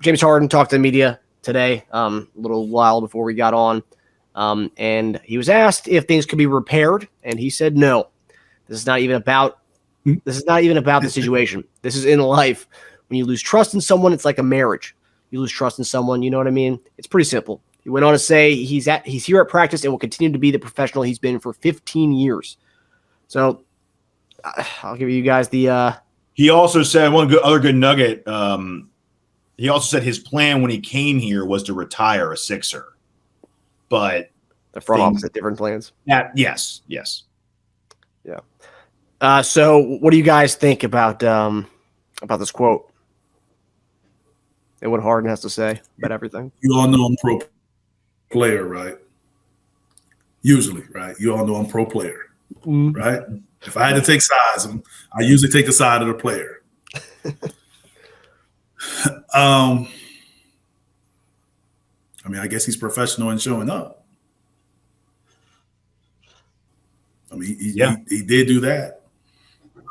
James Harden talked to the media today, a little while before we got on, and he was asked if things could be repaired, and he said no. This is not even about the situation. This is in life. When you lose trust in someone, it's like a marriage. You lose trust in someone, you know what I mean? It's pretty simple. He went on to say he's here at practice and will continue to be the professional he's been for 15 years. So I'll give you guys the. He also said other good nugget. He also said his plan when he came here was to retire a Sixer, but the front office had different plans. Yes. Yeah. So what do you guys think about this quote and what Harden has to say about everything? You all know I'm pro player, right? Usually, right? You all know I'm pro player, right? If I had to take sides, I usually take the side of the player. I mean, I guess he's professional in showing up. I mean, he did do that.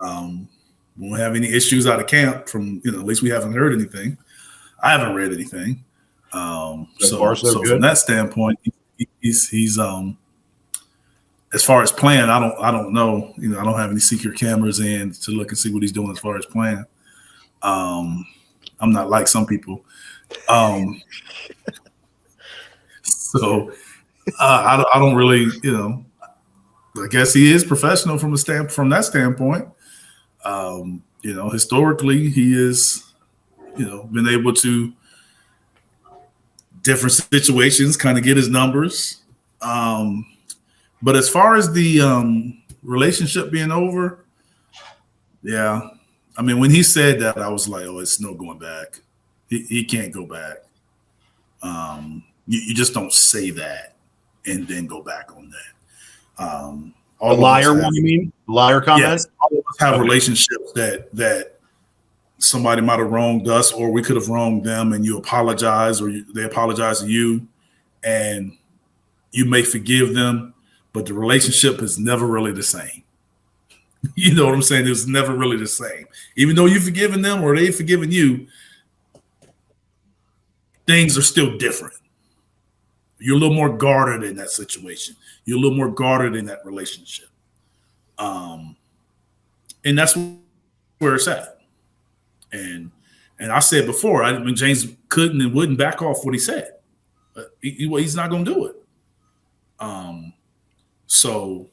We won't have any issues out of camp from, at least we haven't heard anything. I haven't read anything. So from that standpoint, he's as far as playing, I don't know. I don't have any secret cameras in to look and see what he's doing as far as playing. I'm not like some people. So I don't really, I guess he is professional from that standpoint. Historically he is, been able to different situations kind of get his numbers. But as far as the relationship being over, yeah. I mean, when he said that, I was like, oh, it's no going back. He can't go back. You just don't say that and then go back on that. A liar one, you mean? Liar comment? Yes. All of us have relationships that somebody might have wronged us, or we could have wronged them, and you apologize, or they apologize to you, and you may forgive them, but the relationship is never really the same. You know what I'm saying? It's never really the same. Even though you've forgiven them or they've forgiven you, things are still different. You're a little more guarded in that situation. You're a little more guarded in that relationship. And that's where it's at. And I said before, James couldn't and wouldn't back off what he said. He's not going to do it. So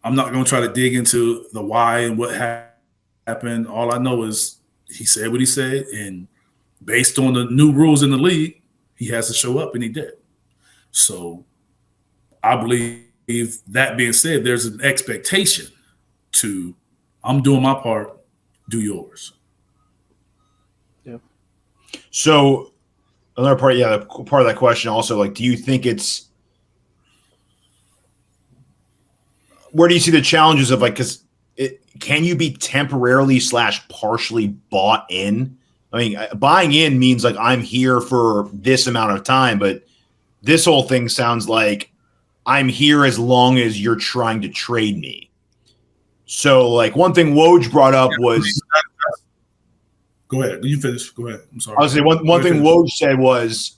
I'm not going to try to dig into the why and what happened. All I know is he said what he said, and based on the new rules in the league, he has to show up, and he did. So I Bleav, that being said, there's an expectation to, I'm doing my part, do yours. Yeah. So another part, part of that question also, like, do you think where do you see the challenges of, like, because can you be temporarily / partially bought in? I mean, buying in means like I'm here for this amount of time, but this whole thing sounds like I'm here as long as you're trying to trade me. So, like, one thing Woj brought up was. Go ahead. You finish. Go ahead. I'm sorry. I was saying one thing Woj said was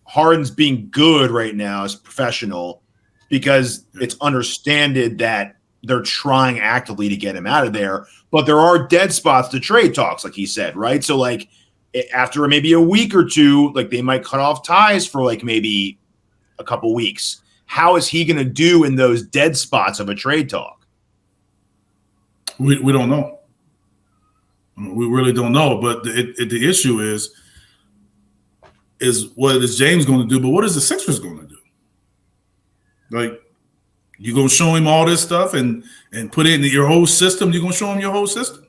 Harden's being good right now as a professional because it's understood that they're trying actively to get him out of there, but there are dead spots to trade talks, like he said, right? So, like, after maybe a week or two, like, they might cut off ties for like maybe a couple weeks. How is he going to do in those dead spots of a trade talk? We don't know. We really don't know. But the issue is what is James going to do? But what is the Sixers going to do? Like, you going to show him all this stuff and put it into your whole system? You're going to show him your whole system?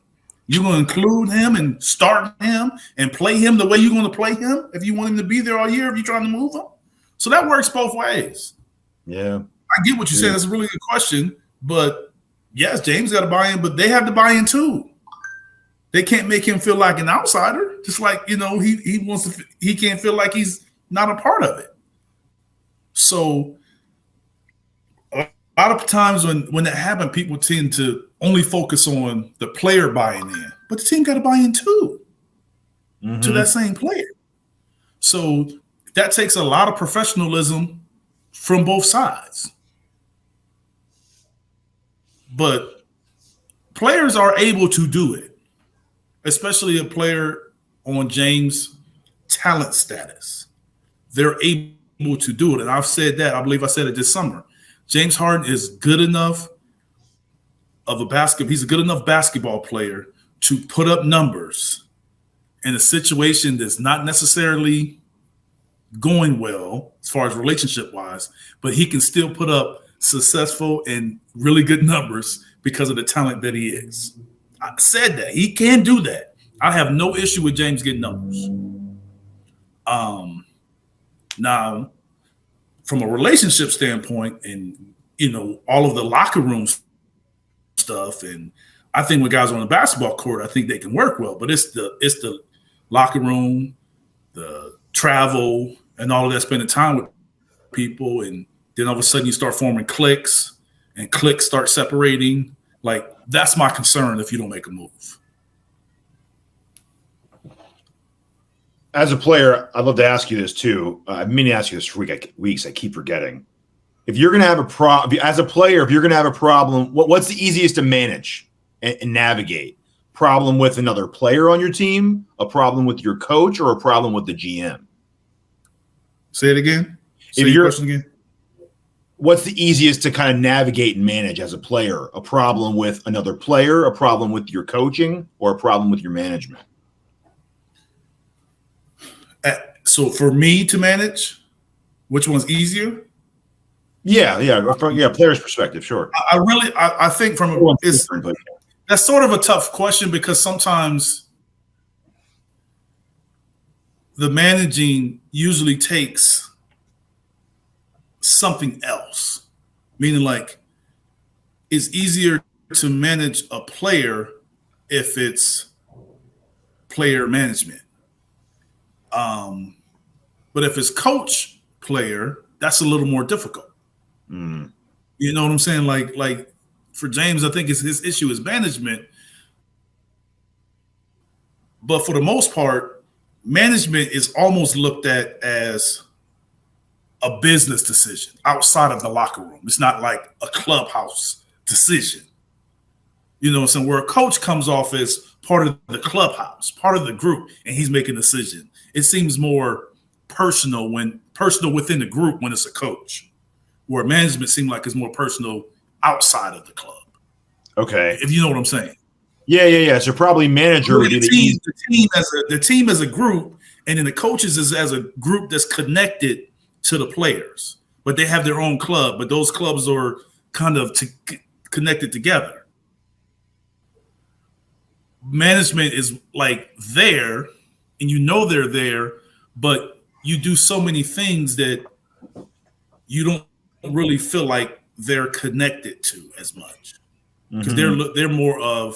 You're going to include him and start him and play him the way you're going to play him if you want him to be there all year, if you're trying to move him? So that works both ways. Yeah. I get what you're saying. That's a really good question. But, yes, James got to buy in, but they have to buy in too. They can't make him feel like an outsider. Just like, he wants to. He can't feel like he's not a part of it. So a lot of times when that happens, people tend to only focus on the player buying in, but the team got to buy in too to that same player. So that takes a lot of professionalism from both sides. But players are able to do it, especially a player on James' talent status. They're able to do it. And I've said that. I Bleav I said it this summer. James Harden is good enough of a basketball. He's a good enough basketball player to put up numbers in a situation that's not necessarily going well as far as relationship wise, but he can still put up successful and really good numbers because of the talent that he is. I said that he can do that. I have no issue with James getting numbers. Now, from a relationship standpoint, and all of the locker room stuff, and I think when guys are on the basketball court, I think they can work well. But it's the locker room, the travel, and all of that, spending time with people, and then all of a sudden you start forming cliques, and cliques start separating. Like, that's my concern if you don't make a move. As a player, I'd love to ask you this too. I've been to ask you this for weeks. I keep forgetting. If you're going to have a problem as a player, if you're going to have a problem, what's the easiest to manage and navigate? Problem with another player on your team, a problem with your coach, or a problem with the GM? Say it again. Say your question again. What's the easiest to kind of navigate and manage as a player? A problem with another player, a problem with your coaching, or a problem with your management? So for me to manage, which one's easier? Yeah. Player's perspective, sure. I think that's sort of a tough question, because sometimes the managing usually takes something else, meaning like it's easier to manage a player if it's player management. But if it's coach player, that's a little more difficult. Mm. You know what I'm saying? Like for James, I think his issue is management. But for the most part, management is almost looked at as a business decision outside of the locker room. It's not like a clubhouse decision. You know what I'm saying? Where a coach comes off as part of the clubhouse, part of the group, and he's making a decision. It seems more personal within the group when it's a coach, where management seems like it's more personal outside of the club. Okay. If you know what I'm saying. Yeah. So probably manager would be the team as a group, and then the coaches is as a group that's connected to the players, but they have their own club, but those clubs are kind of connected together. Management is like there, and they're there, but you do so many things that you don't really feel like they're connected to as much, because they're more of,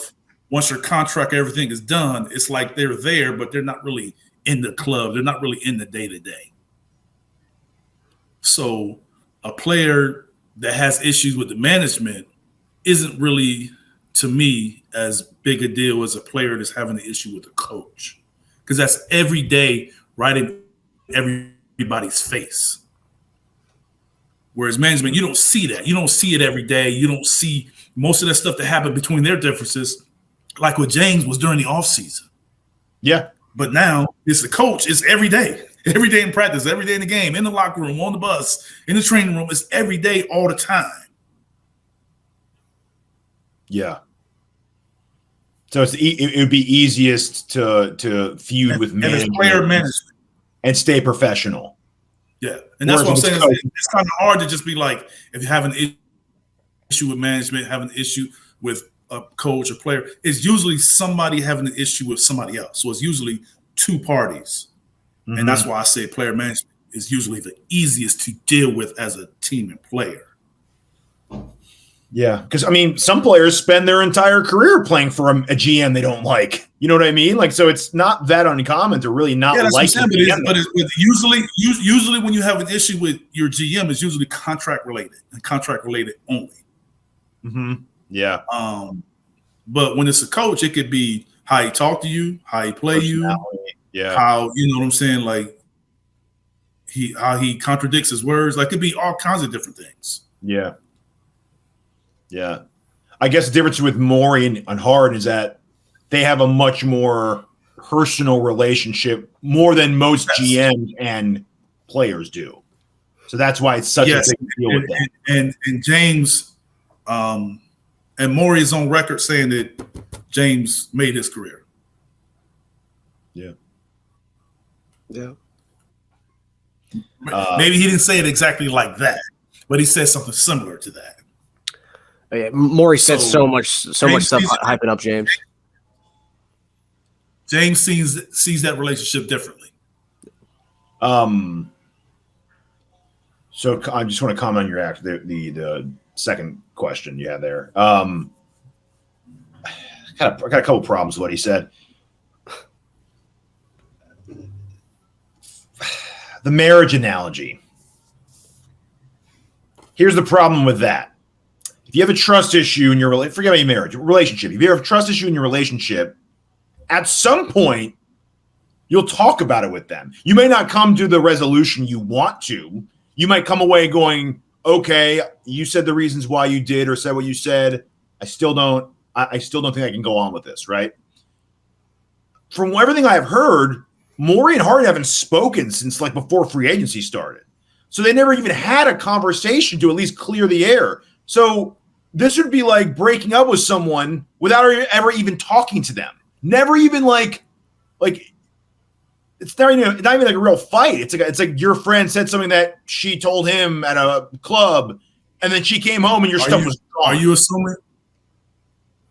once your contract, everything is done, it's like they're there, but they're not really in the club. They're not really in the day-to-day. So a player that has issues with the management isn't really, to me, as big a deal as a player that's having an issue with the coach, because that's every day right in everybody's face. Whereas management, you don't see that. You don't see it every day. You don't see most of that stuff that happened between their differences, like what James was during the offseason. Yeah. But now it's the coach. It's every day in practice, every day in the game, in the locker room, on the bus, in the training room. It's every day, all the time. Yeah. So it would be easiest to feud with management and stay professional. Yeah, and that's what I'm saying. It's kind of hard to just be like, if you have an issue with management, have an issue with a coach or player, it's usually somebody having an issue with somebody else. So it's usually two parties. Mm-hmm. And that's why I say player management is usually the easiest to deal with as a team and player. Yeah, because, I mean, some players spend their entire career playing for a GM they don't like. You know what I mean? Like, so it's not that uncommon to really not like it. But usually when you have an issue with your GM, it's usually contract related and contract related only. Mm-hmm. Yeah. But when it's a coach, it could be how he talk to you, how he play you, yeah, how, you know what I'm saying, like how he contradicts his words. Like, it could be all kinds of different things. Yeah. Yeah. I guess the difference with Morey and Harden is that they have a much more personal relationship, more than most GMs and players do. So that's why it's such a big deal with them. And James, and Morey is on record saying that James made his career. Yeah. Yeah. Maybe he didn't say it exactly like that, but he said something similar to that. Yeah, Morey said so much stuff hyping up James. James sees that relationship differently. So I just want to comment on your the second question you had there. I got a couple problems with what he said. The marriage analogy. Here's the problem with that. If you have a trust issue in your forget about your marriage, relationship. If you have a trust issue in your relationship, at some point, you'll talk about it with them. You may not come to the resolution you want to. You might come away going, okay, you said the reasons why you did or said what you said. I still don't think I can go on with this, right? From everything I've heard, Morey and Harden haven't spoken since like before free agency started. So they never even had a conversation to at least clear the air. So this would be like breaking up with someone without ever even talking to them. Never even like it's not even like a real fight. It's like your friend said something that she told him at a club, and then she came home and your stuff was gone.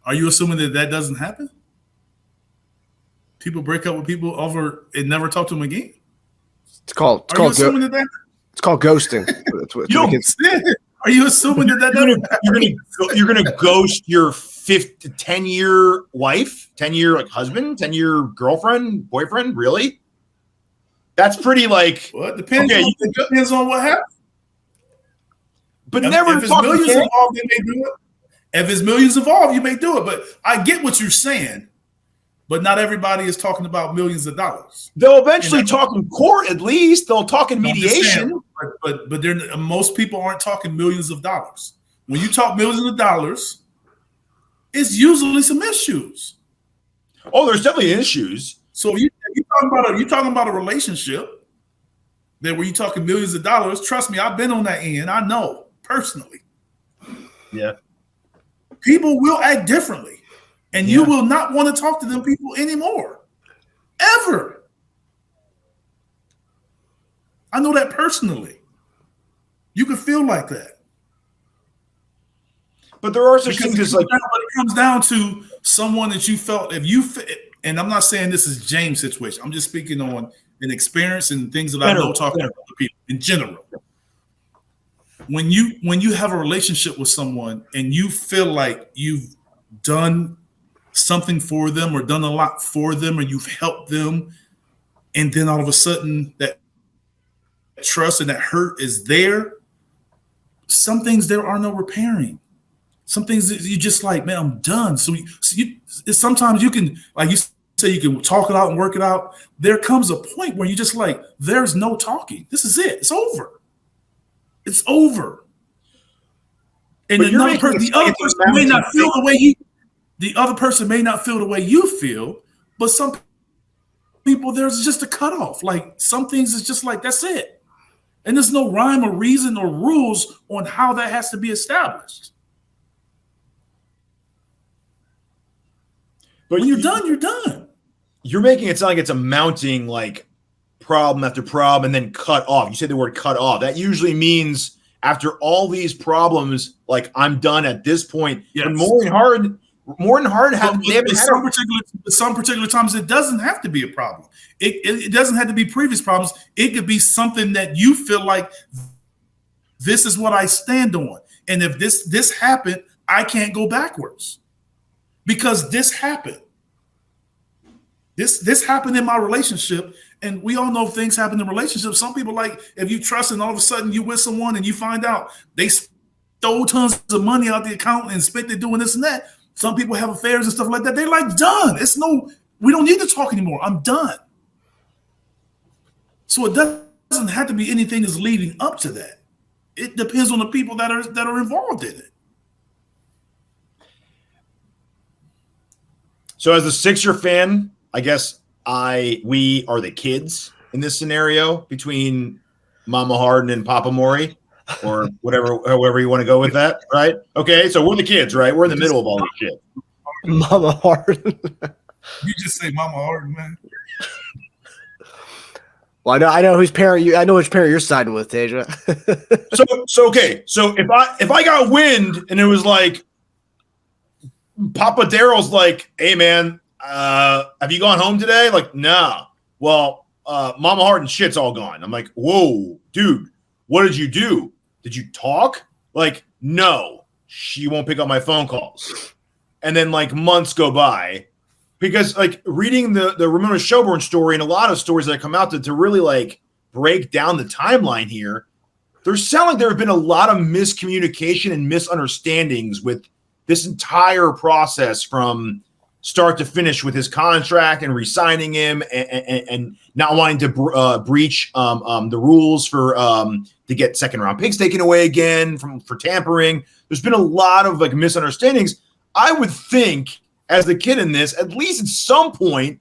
Are you assuming that doesn't happen? People break up with people over and never talk to them again. It's called ghosting. Are you assuming that you're gonna ghost your 10-year wife, 10-year like husband, 10-year girlfriend, boyfriend? Really? That's pretty like. Well, it depends. Okay, depends on what happens. But never. If it's millions involved, you may do it. If it's millions involved, you may do it. But I get what you're saying. But not everybody is talking about millions of dollars. They'll eventually talk in court. At least they'll talk in mediation. But most people aren't talking millions of dollars. When you talk millions of dollars, it's usually some issues. Oh, there's definitely issues. So if you're talking about a relationship that where you're talking millions of dollars. Trust me, I've been on that end. I know personally. Yeah, people will act differently. And you will not want to talk to them people anymore. Ever. I know that personally. You can feel like that. But there are such things as like. But it comes down to someone that you felt, and I'm not saying this is James' situation. I'm just speaking on an experience and things that I know talking to other people in general. When you have a relationship with someone and you feel like you've done something for them or done a lot for them or you've helped them, and then all of a sudden that trust and that hurt is there, some things there are no repairing. Some things you just like, man, I'm done. So sometimes you can, like you say, you can talk it out and work it out. There comes a point where you just like, there's no talking. This is it. It's over. It's over. And the other person may not feel the way the other person may not feel the way you feel, but some people, there's just a cutoff. Like some things is just like, that's it. And there's no rhyme or reason or rules on how that has to be established. But when you're done, you're done. You're making it sound like it's a mounting like problem after problem and then cut off. You said the word cut off. That usually means after all these problems, like I'm done at this point. Yes. And Morey and Harden some particular times it doesn't have to be a problem. It doesn't have to be previous problems. It could be something that you feel like this is what I stand on. And if this happened, I can't go backwards because this happened. This happened in my relationship, and we all know things happen in relationships. Some people, like if you trust and all of a sudden you with someone and you find out they stole tons of money out the account and spent it doing this and that. Some people have affairs and stuff like that. They're like, done. We don't need to talk anymore. I'm done. So it doesn't have to be anything that's leading up to that. It depends on the people that are involved in it. So as a Sixer fan, I guess we are the kids in this scenario between Mama Harden and Papa Maury, or however you want to go with that, right? Okay, so we're the kids, right? We're in the middle of all this shit. Mama Harden. You just say Mama Harden, man. Well, I know whose parent you. I know which parent you're siding with, Teja. So okay. So if I got wind and it was like Papa Daryl's like, hey man, have you gone home today? Like, nah. Well, Mama Harden shit's all gone. I'm like, whoa, dude, what did you do? Did you talk? Like, no, she won't pick up my phone calls. And then like months go by. Because like reading the Ramona Shelburne story and a lot of stories that come out to really like break down the timeline here, they're selling there have been a lot of miscommunication and misunderstandings with this entire process from start to finish with his contract and re-signing him and not wanting to breach the rules for to get second round picks taken away again for tampering. There's been a lot of like misunderstandings. I would think, as the kid in this, at least at some point,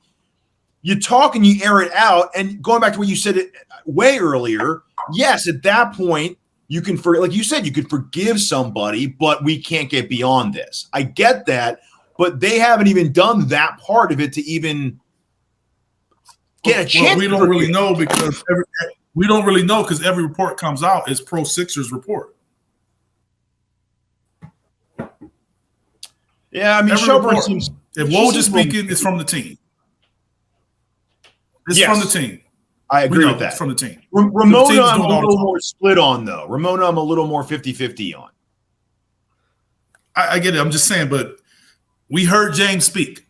you talk and you air it out. And going back to what you said way earlier, yes, at that point, you can, like you said, you could forgive somebody, but we can't get beyond this. I get that, but they haven't even done that part of it to even get a chance. We don't really know because every report comes out is pro Sixers report. Yeah, I mean, Shelburne seems. If Woj is speaking, it's from the team. It's from the team. I agree with that. It's from the team. Ramona, I'm a little more split on, though. Ramona, I'm a little more 50-50 on. I get it. I'm just saying, but we heard James speak.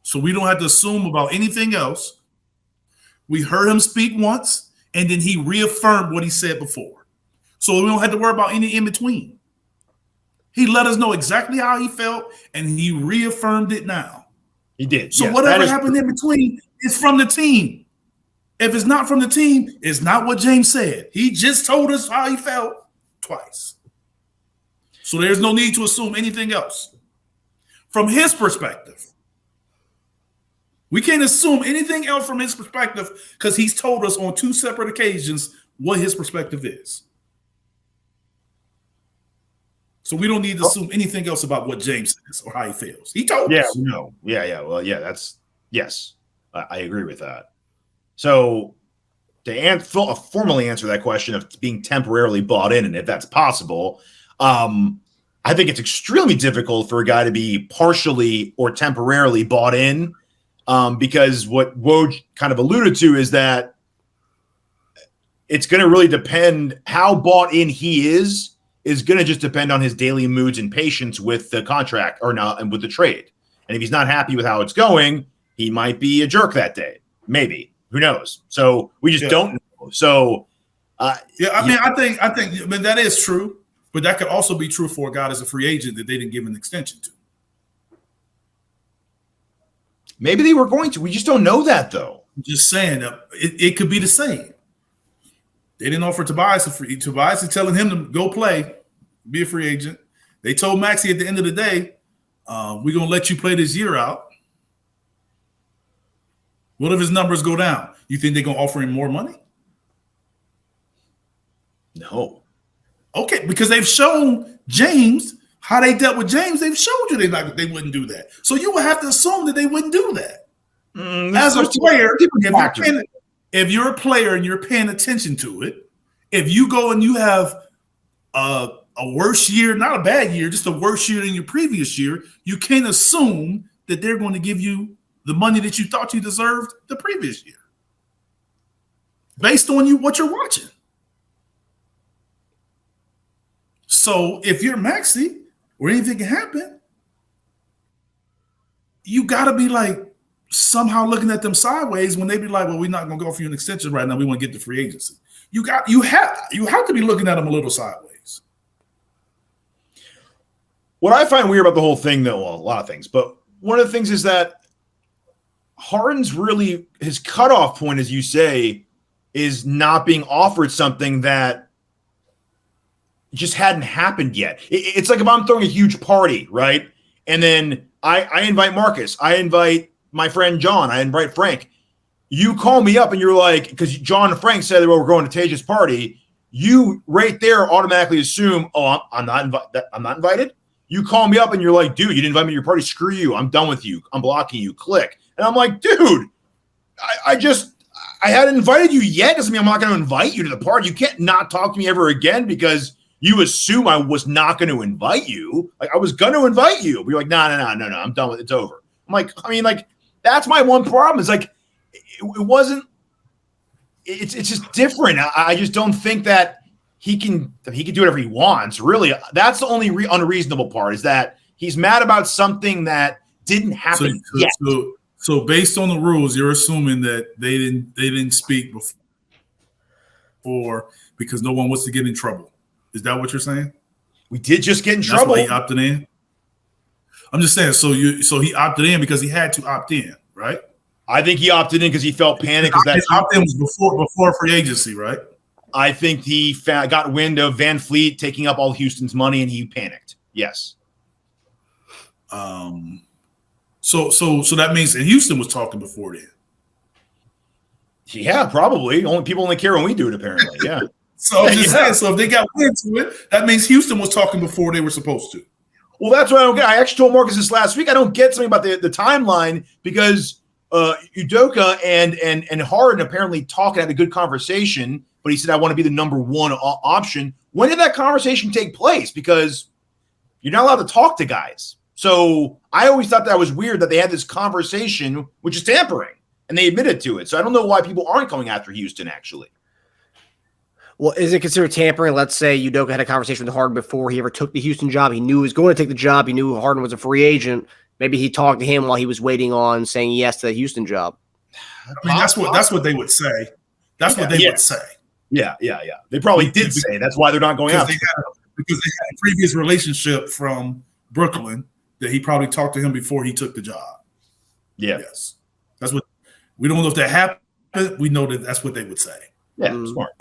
So we don't have to assume about anything else. We heard him speak once, and then he reaffirmed what he said before. So we don't have to worry about any in between. He let us know exactly how he felt, and he reaffirmed it now. He did. So whatever happened in between is from the team. If it's not from the team, it's not what James said. He just told us how he felt twice. So there's no need to assume anything else. From his perspective, we can't assume anything else from his perspective because he's told us on two separate occasions what his perspective is. So we don't need to assume anything else about what James says or how he feels. He told us. No. Yeah. Well, yeah, yes. I agree with that. So to formally answer that question of being temporarily bought in, and if that's possible, I think it's extremely difficult for a guy to be partially or temporarily bought in because what Woj kind of alluded to is that it's going to really depend how bought in he is going to just depend on his daily moods and patience with the contract or not and with the trade. And if he's not happy with how it's going, he might be a jerk that day. Maybe. Who knows? So we just don't know. So I think that is true, but that could also be true for a guy as a free agent that they didn't give an extension to. Maybe they were going to. We just don't know that though. I'm just saying it could be the same. They didn't offer Tobias a free. Tobias is telling him to go play, be a free agent. They told Maxey at the end of the day, we're going to let you play this year out. What if his numbers go down? You think they're going to offer him more money? No. Okay, because they've shown James how they dealt with James. They've showed you they wouldn't do that. So you would have to assume that they wouldn't do that. As a player, if you're a player and you're paying attention to it, if you go and you have a worse year, not a bad year, just a worse year than your previous year, you can't assume that they're going to give you the money that you thought you deserved the previous year based on what you're watching. So if you're Maxey or anything can happen, you got to be like somehow looking at them sideways when they be like, well, we're not going to go for you an extension right now. We want to get the free agency. You have to be looking at them a little sideways. What I find weird about the whole thing, though, well, a lot of things, but one of the things is that Harden's really his cutoff point, as you say, is not being offered something that just hadn't happened yet. It's like if I'm throwing a huge party, right? And then I invite Marcus, I invite my friend John, I invite Frank. You call me up and you're like, because John and Frank said, well, we're going to Teja's party. You right there automatically assume, oh, I'm not invited. You call me up and you're like, dude, you didn't invite me to your party. Screw you. I'm done with you. I'm blocking you. Click. And I'm like, dude, I hadn't invited you yet. Doesn't mean I'm not going to invite you to the party. You can't not talk to me ever again because you assume I was not going to invite you. Like I was going to invite you. But you're like, no. I'm done with it. It's over. I'm like, that's my one problem. Is like, it wasn't. It's just different. I just don't think that he can do whatever he wants. Really, that's the only unreasonable part is that he's mad about something that didn't happen yet. So based on the rules, you're assuming that they didn't speak before because no one wants to get in trouble. Is that what you're saying? We did just get in trouble. That's why he opted in. I'm just saying. So he opted in because he had to opt in, right? I think he opted in because he felt panic. His opt-in was before free agency, right? I think he got wind of Van Fleet taking up all Houston's money and he panicked. Yes. So that means that Houston was talking before then. Yeah, probably. People only care when we do it, apparently. Yeah. So I'm just saying, so if they got wind to it, that means Houston was talking before they were supposed to. Well, that's what I don't get. I actually told Marcus this last week. I don't get something about the timeline because Udoka and Harden apparently talk and had a good conversation, but he said, I want to be the number one option. When did that conversation take place? Because you're not allowed to talk to guys. So I always thought that was weird that they had this conversation, which is tampering, and they admitted to it. So I don't know why people aren't going after Houston, actually. Well, is it considered tampering? Let's say Udoka had a conversation with Harden before he ever took the Houston job. He knew he was going to take the job. He knew Harden was a free agent. Maybe he talked to him while he was waiting on saying yes to the Houston job. I mean, that's what they would say. That's what they would say. Yeah. They probably did say that's why they're not going after. Because they had a previous relationship from Brooklyn that he probably talked to him before he took the job. Yeah. Yes. That's what we don't know if that happened. We know that that's what they would say. Yeah, smart.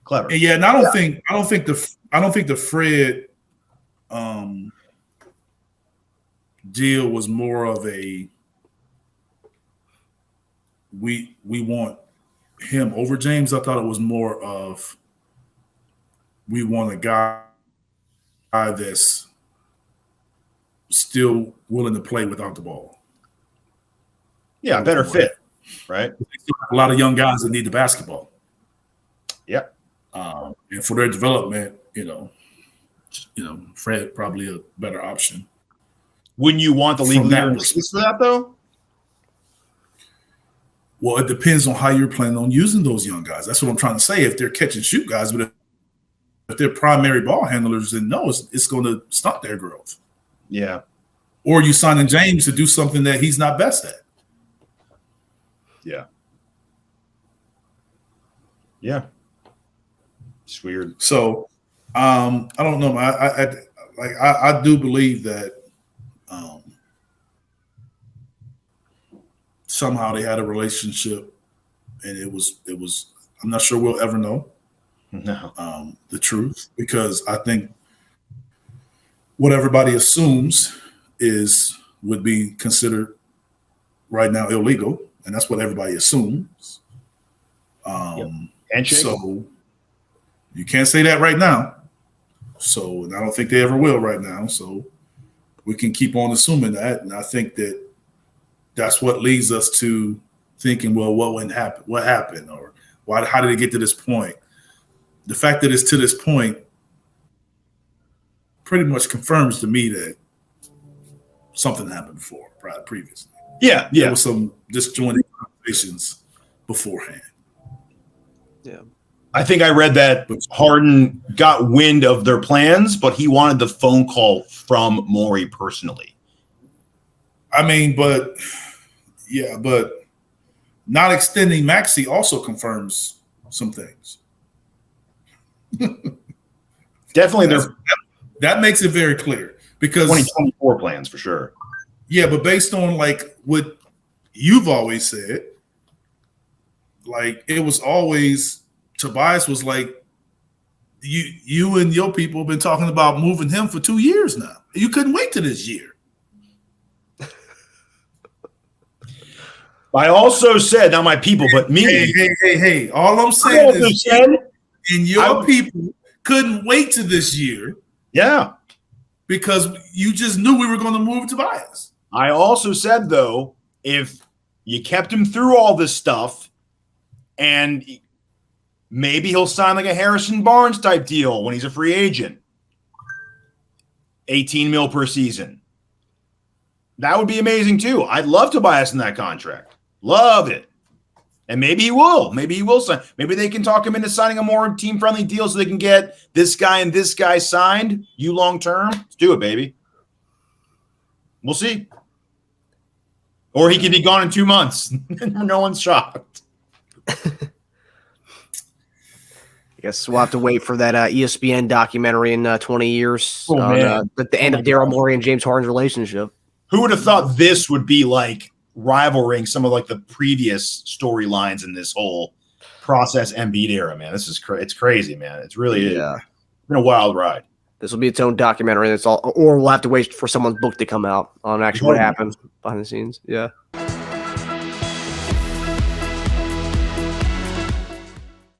Clever. And yeah, and I don't think the Fred deal was more of a we want him over James. I thought it was more of we want a guy that's still willing to play without the ball. Yeah, better fit, right? A lot of young guys that need the basketball. Yep. And for their development, Fred probably a better option. Wouldn't you want the league leader for that though? Well, it depends on how you're planning on using those young guys. That's what I'm trying to say. If they're catch and shoot guys, but if they're primary ball handlers, then no, it's going to stunt their growth. Yeah. Or you signing James to do something that he's not best at. Yeah. Yeah. It's weird. So I don't know. I do believe that somehow they had a relationship, and it was. I'm not sure we'll ever know the truth, because I think what everybody assumes would be considered right now illegal, and that's what everybody assumes. Handshake. So you can't say that right now. So, and I don't think they ever will right now. So we can keep on assuming that, and I think that's what leads us to thinking, well, what wouldn't happen? What happened? Or how did it get to this point? The fact that it's to this point pretty much confirms to me that something happened previously. Yeah. There was some disjointed conversations beforehand. Yeah. I think I read that Harden got wind of their plans, but he wanted the phone call from Morey personally. I mean, but not extending Maxey also confirms some things. Definitely, that makes it very clear, because 2024 plans for sure. Yeah, but based on like what you've always said, like it was always Tobias was like, you and your people have been talking about moving him for 2 years now. You couldn't wait till this year. I also said, not my people, but me. Hey. All I'm saying is your people couldn't wait to this year. Yeah. Because you just knew we were going to move Tobias. I also said, though, if you kept him through all this stuff and maybe he'll sign like a Harrison Barnes type deal when he's a free agent. 18 mil per season. That would be amazing too. I'd love Tobias in that contract. Love it. And maybe he will. Maybe he will sign. Maybe they can talk him into signing a more team-friendly deal so they can get this guy and this guy signed. You long-term. Let's do it, baby. We'll see. Or he could be gone in 2 months. No one's shocked. I guess we'll have to wait for that ESPN documentary in 20 years at the end of Daryl Morey and James Harden's relationship. Who would have thought this would be like rivaling some of like the previous storylines in this whole process Embiid era, man? This is it's crazy, man. It's really it's been a wild ride. This will be its own documentary. That's all, or we'll have to wait for someone's book to come out on actually what happened behind the scenes. Yeah.